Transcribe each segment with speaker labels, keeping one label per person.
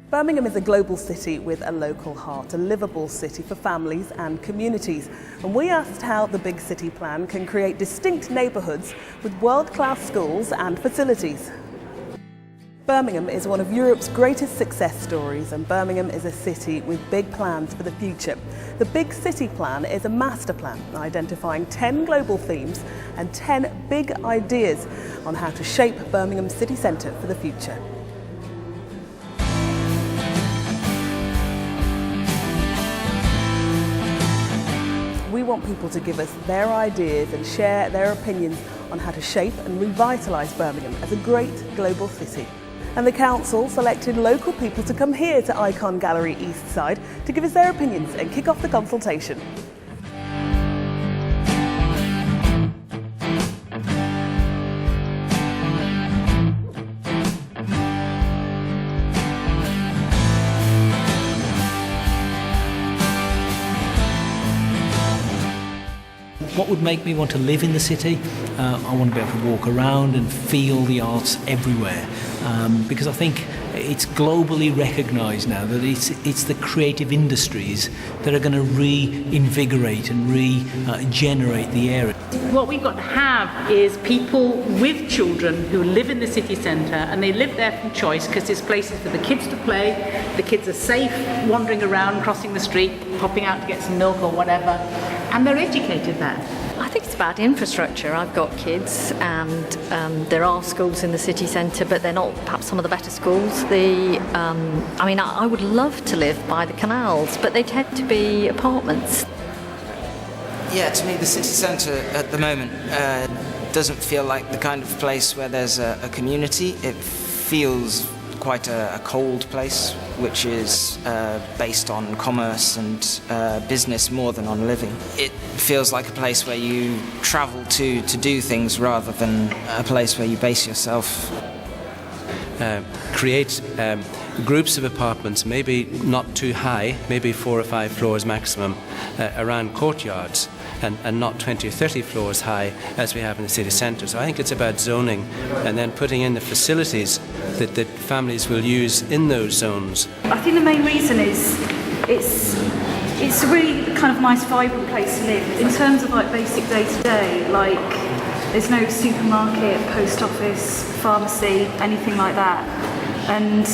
Speaker 1: Birmingham is a global city with a local heart, a livable city for families and communities. And we asked how the Big City Plan can create distinct neighbourhoods with world-class schools and facilities. Birmingham is one of Europe's greatest success stories, and Birmingham is a city with big plans for the future. The Big City Plan is a master plan identifying 10 global themes and 10 big ideas on how to shape Birmingham city centre for the future. We want people to give us their ideas and share their opinions on how to shape and revitalise Birmingham as a great global city. And the council selected local people to come here to Icon Gallery East Side to give us their opinions and kick off the consultation.
Speaker 2: What would make me want to live in the city? I want to be able to walk around and feel the arts everywhere, because I think it's globally recognised now that it's the creative industries that are going to reinvigorate and regenerate the area.
Speaker 3: What we've got to have is people with children who live in the city centre, and they live there from choice because there's places for the kids to play, the kids are safe wandering around, crossing the street, popping out to get some milk or whatever, and they're educated there.
Speaker 4: I think it's about infrastructure. I've got kids, and there are schools in the city centre, but they're not perhaps some of the better schools. I would love to live by the canals, but they tend to be apartments.
Speaker 5: Yeah, to me the city centre at the moment doesn't feel like the kind of place where there's a community. It feels quite a cold place, which is based on commerce and business more than on living. It feels like a place where you travel to do things rather than a place where you base yourself.
Speaker 6: Create groups of apartments, maybe not too high, maybe 4 or 5 floors maximum, around courtyards, and not 20 or 30 floors high as we have in the city centre. So I think it's about zoning and then putting in the facilities that families will use in those zones.
Speaker 7: I think the main reason is it's a really kind of nice, vibrant place to live. In terms of like basic day-to-day, like there's no supermarket, post office, pharmacy, anything like that. And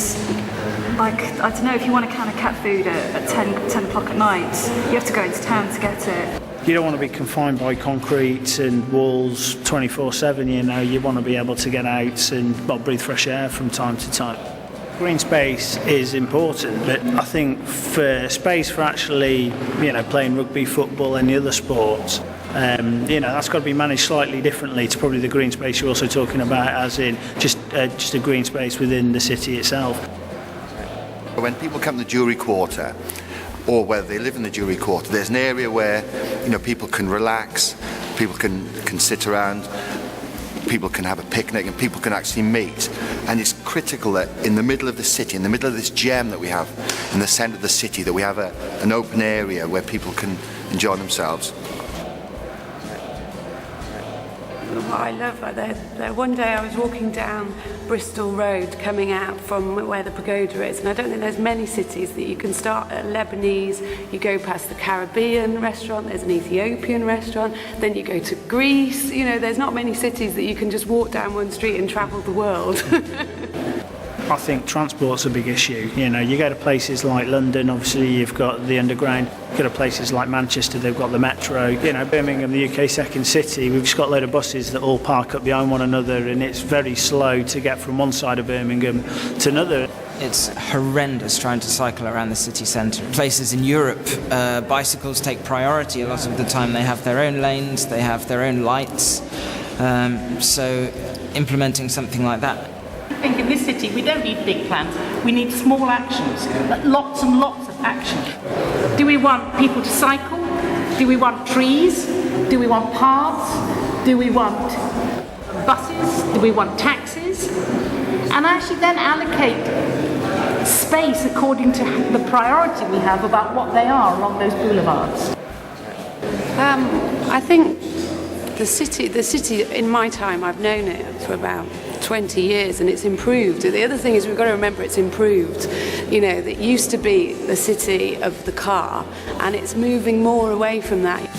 Speaker 7: like, I don't know, if you want a can of cat food at 10 o'clock at night, you have to go into town to get it.
Speaker 8: You don't want to be confined by concrete and walls 24/7, you want to be able to get out and breathe fresh air from time to time. Green space is important, but I think for space for actually, playing rugby, football, any other sports, that's got to be managed slightly differently to probably the green space you're also talking about, as in just a green space within the city itself.
Speaker 9: When people come to the Jewellery Quarter, or whether they live in the Jewellery Quarter, there's an area where people can relax, people can sit around, people can have a picnic, and people can actually meet. And it's critical that in the middle of the city, in the middle of this gem that we have in the centre of the city, that we have an open area where people can enjoy themselves.
Speaker 10: What I love that one day I was walking down Bristol Road coming out from where the pagoda is, and I don't think there's many cities that you can start at Lebanese, you go past the Caribbean restaurant, there's an Ethiopian restaurant, then you go to Greece. There's not many cities that you can just walk down one street and travel the world.
Speaker 8: I think transport's a big issue. You go to places like London, obviously you've got the underground. You go to places like Manchester, they've got the metro. Birmingham, the UK's second city, we've just got a load of buses that all park up behind one another, and it's very slow to get from one side of Birmingham to another.
Speaker 5: It's horrendous trying to cycle around the city centre. Places in Europe, bicycles take priority a lot of the time. They have their own lanes, they have their own lights. So implementing something like that.
Speaker 3: I think in this city we don't need big plans, we need small actions, but lots and lots of action. Do we want people to cycle? Do we want trees? Do we want paths? Do we want buses? Do we want taxis? And actually then allocate space according to the priority we have about what they are along those boulevards.
Speaker 10: I think the city in my time, I've known it for about 20 years and it's improved. The other thing is we've got to remember it's improved. You know, that used to be the city of the car and it's moving more away from that.